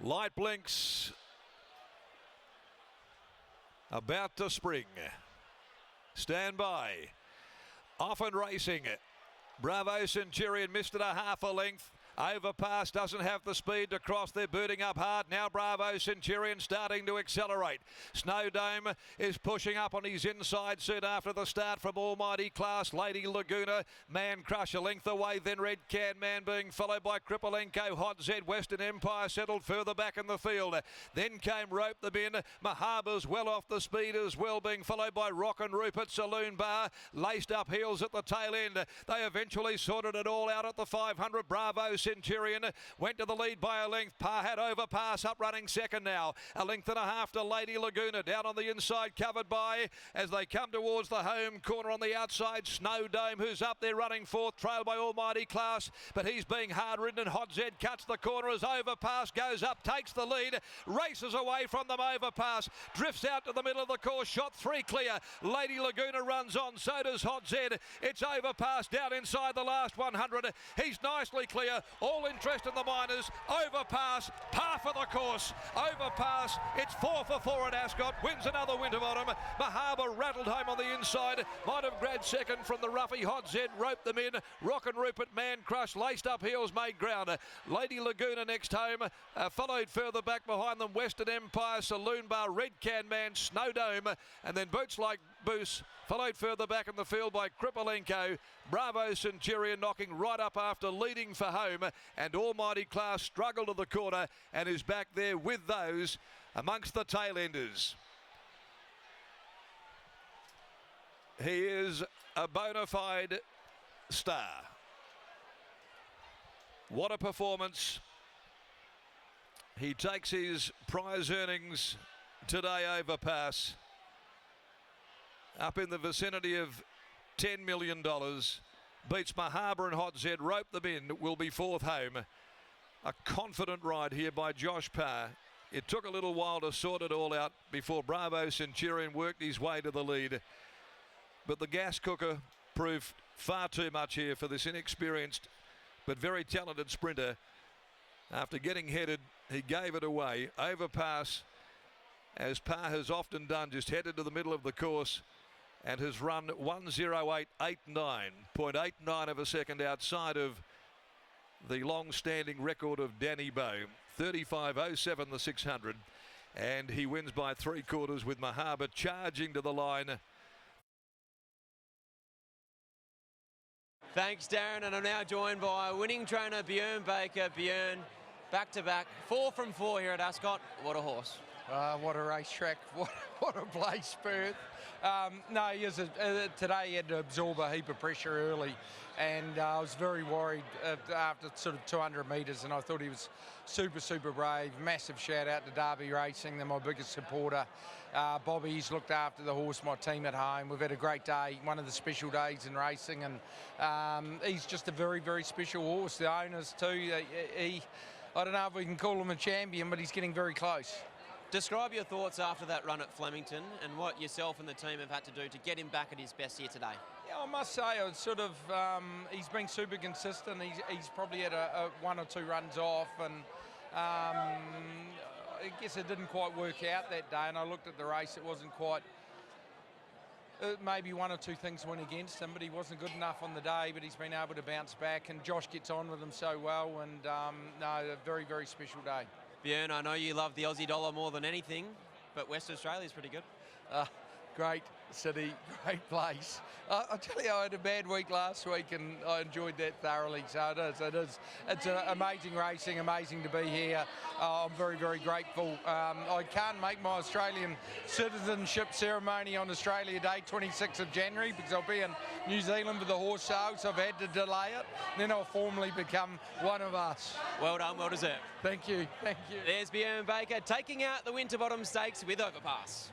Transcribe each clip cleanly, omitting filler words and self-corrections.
Light blinks. About to spring. Stand by. Off and racing. Bravo Centurion missed it a half a length. Overpass doesn't have the speed to cross. They're booting up hard. Now Bravo Centurion starting to accelerate. Snow Dome is pushing up on his inside soon after the start from Almighty Class. Lady Laguna, Man Crush a length away. Then Red Can Man being followed by Kripolenko. Hot Z, Western Empire settled further back in the field. Then came Rope the Bin. Mahaba's well off the speed as well, being followed by Rock and Rupert. Saloon Bar laced up heels at the tail end. They eventually sorted it all out at the 500. Bravo Centurion went to the lead by a length. Par had Overpass up running second now. A length and a half to Lady Laguna. Down on the inside, covered by, as they come towards the home corner on the outside, Snow Dome, who's up there running fourth, trailed by Almighty Class, but he's being hard ridden, and Hot Z cuts the corner as Overpass goes up, takes the lead, races away from them. Overpass drifts out to the middle of the course, shot 3 clear. Lady Laguna runs on, so does Hot Z. It's Overpass down inside the last 100. He's nicely clear. All interest in the minors. Overpass, par for the course. Overpass, it's 4 for 4 at Ascot. Wins another Winterbottom. Mahaba rattled home on the inside. Might have grabbed second from the roughie. Hot Z roped them in. Rock and Rupert, Man Crush, laced up heels, made ground. Lady Laguna next home. Followed further back behind them. Western Empire, Saloon Bar, Red Can Man, Snow Dome, and then Boots Like Boos, followed further back in the field by Kripolenko. Bravo Centurion knocking right up after leading for home, and Almighty Class struggled to the corner and is back there with those amongst the tail-enders. He is a bona fide star. What a performance. He takes his prize earnings today, Overpass, up in the vicinity of $10 million. Beats Mahaba and Hot Z. Rope them in, will be fourth home. A confident ride here by Josh Parr. It took a little while to sort it all out before Bravo Centurion worked his way to the lead. But the gas cooker proved far too much here for this inexperienced but very talented sprinter. After getting headed, he gave it away. Overpass, as Parr has often done, just headed to the middle of the course and has run 1:08.89, 0.89 of a second outside of the long-standing record of Danny Bowe. 35.07 the 600, and he wins by 3/4 with Mahaba charging to the line. Thanks, Darren, and I'm now joined by winning trainer Björn Baker. Björn, back-to-back, 4 from 4 here at Ascot. What a horse. What a racetrack, what a place, Perth. No, today he had to absorb a heap of pressure early, and I was very worried after sort of 200 metres, and I thought he was super brave. Massive shout out to Derby Racing, they're my biggest supporter. Bobby's looked after the horse, my team at home. We've had a great day, one of the special days in racing, and he's just a very special horse. The owners too, I don't know if we can call him a champion, but he's getting very close. Describe your thoughts after that run at Flemington and what yourself and the team have had to do to get him back at his best here today. Yeah, I must say, he's been super consistent. He's probably had a 1 or 2 runs off, and I guess it didn't quite work out that day. And I looked at the race; it wasn't quite. Maybe 1 or 2 things went against him, but he wasn't good enough on the day. But he's been able to bounce back, and Josh gets on with him so well. And no, a very special day. Björn, I know you love the Aussie dollar more than anything, but Western Australia is pretty good. Great city, great place. I tell you, I had a bad week last week and I enjoyed that thoroughly. So it is. It's amazing racing, amazing to be here. I'm very grateful. I can't make my Australian citizenship ceremony on Australia Day, 26th of January, because I'll be in New Zealand for the horse show, so I've had to delay it. Then I'll formally become one of us. Well done, well deserved. Thank you. There's Björn Baker taking out the Winterbottom Stakes with Overpass.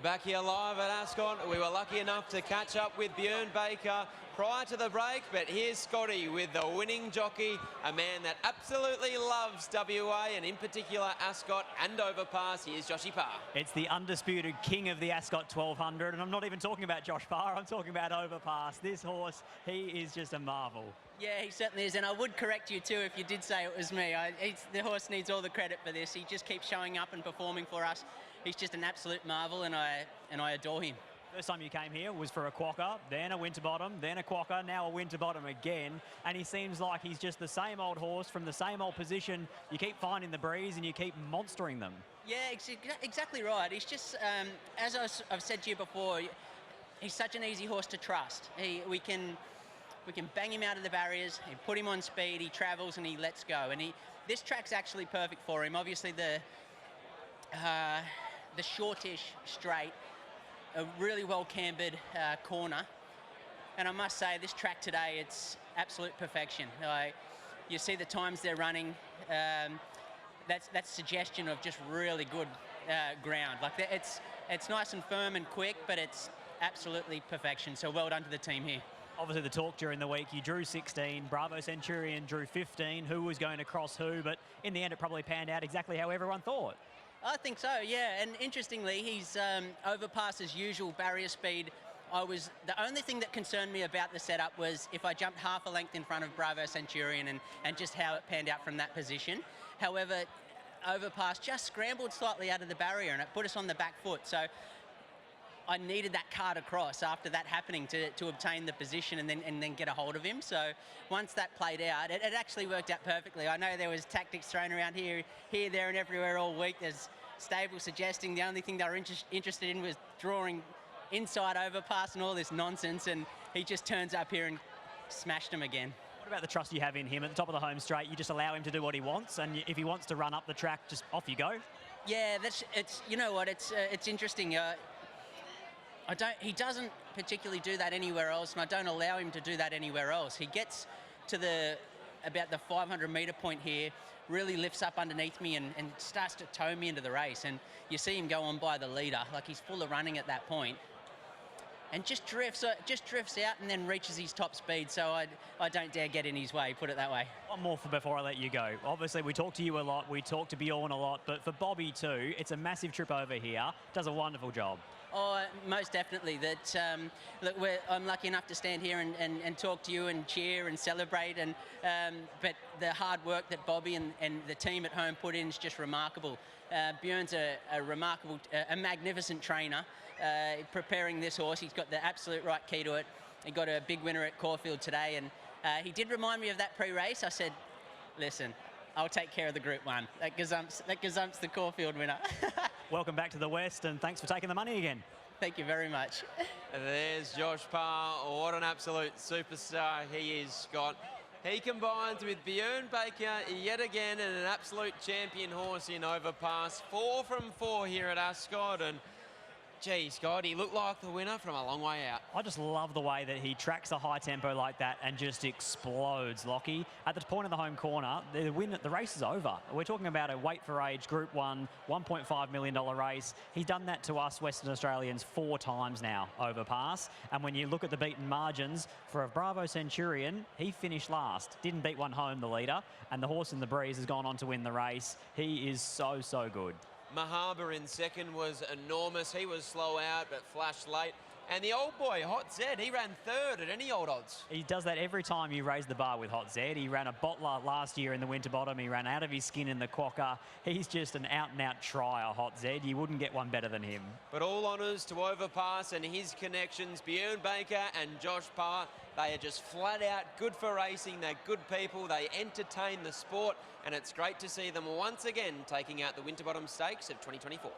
Back here live at Ascot, we were lucky enough to catch up with Björn Baker prior to the break, but here's Scotty with the winning jockey, a man that absolutely loves WA and in particular Ascot and Overpass. Here's Jockey Parr. It's the undisputed king of the Ascot 1200, and I'm not even talking about Josh Parr, I'm talking about Overpass. This horse, he is just a marvel. Yeah, he certainly is, and I would correct you too if you did say it was me. The horse needs all the credit for this. He just keeps showing up and performing for us. He's just an absolute marvel, and I adore him. First time you came here was for a quokka, then a Winterbottom, then a quokka, now a Winterbottom again. And he seems like he's just the same old horse from the same old position. You keep finding the breeze and you keep monstering them. Yeah, exactly right. He's just, as I've said to you before, he's such an easy horse to trust. We can bang him out of the barriers, he put him on speed, he travels and he lets go. And this track's actually perfect for him. Obviously the shortish straight, a really well cambered corner, and I must say this track today, it's absolute perfection. You see the times they're running, that's suggestion of just really good ground. Like it's nice and firm and quick, but it's absolutely perfection. So well done to the team here. Obviously the talk during the week, you drew 16, Bravo Centurion drew 15, who was going to cross who, but in the end it probably panned out exactly how everyone thought. I think so, yeah. And interestingly, he's Overpass his usual barrier speed. The only thing that concerned me about the setup was if I jumped half a length in front of Bravo Centurion and just how it panned out from that position. However, Overpass just scrambled slightly out of the barrier and it put us on the back foot. So I needed that card across after that happening to obtain the position and then get a hold of him. So once that played out, it actually worked out perfectly. I know there was tactics thrown around here, there and everywhere all week. There's stables suggesting the only thing they were interested in was drawing inside Overpass and all this nonsense, and he just turns up here and smashed him again. What about the trust you have in him at the top of the home straight? You just allow him to do what he wants, and if he wants to run up the track, just off you go? Yeah, you know what, it's interesting. He doesn't particularly do that anywhere else, and I don't allow him to do that anywhere else. He gets to about the 500 metre point here, really lifts up underneath me and starts to tow me into the race. And you see him go on by the leader, like he's full of running at that point, and just drifts out and then reaches his top speed. So I don't dare get in his way, put it that way. One more before I let you go. Obviously, we talk to you a lot, we talk to Bjorn a lot, but for Bobby too, it's a massive trip over here. Does a wonderful job. Oh, most definitely. Look, I'm lucky enough to stand here and talk to you and cheer and celebrate. But the hard work that Bobby and the team at home put in is just remarkable. Björn's a magnificent trainer. Preparing this horse, he's got the absolute right key to it. He got a big winner at Caulfield today, and he did remind me of that pre-race. I said, listen, I'll take care of the Group 1. That gazumps the Caulfield winner. Welcome back to the West, and thanks for taking the money again. Thank you very much. There's Josh Parr. What an absolute superstar he is, Scott. He combines with Björn Baker yet again and an absolute champion horse in Overpass. 4 from 4 here at Ascot, and gee, Scott, he looked like the winner from a long way out. I just love the way that he tracks a high tempo like that and just explodes, Lockie. At the point of the home corner, the race is over. We're talking about a weight for age Group 1, $1.5 million race. He's done that to us Western Australians 4 times now, Overpass. And when you look at the beaten margins, for a Bravo Centurion, he finished last. Didn't beat one home, the leader. And the horse in the breeze has gone on to win the race. He is so, so good. Mahaba in second was enormous. He was slow out but flashed late. And the old boy, Hot Zed, he ran third at any old odds. He does that every time you raise the bar with Hot Zed. He ran a bottler last year in the Winterbottom. He ran out of his skin in the quokka. He's just an out-and-out trier, Hot Zed. You wouldn't get one better than him. But all honours to Overpass and his connections. Björn Baker and Josh Parr, they are just flat out good for racing. They're good people. They entertain the sport. And it's great to see them once again taking out the Winterbottom Stakes of 2024.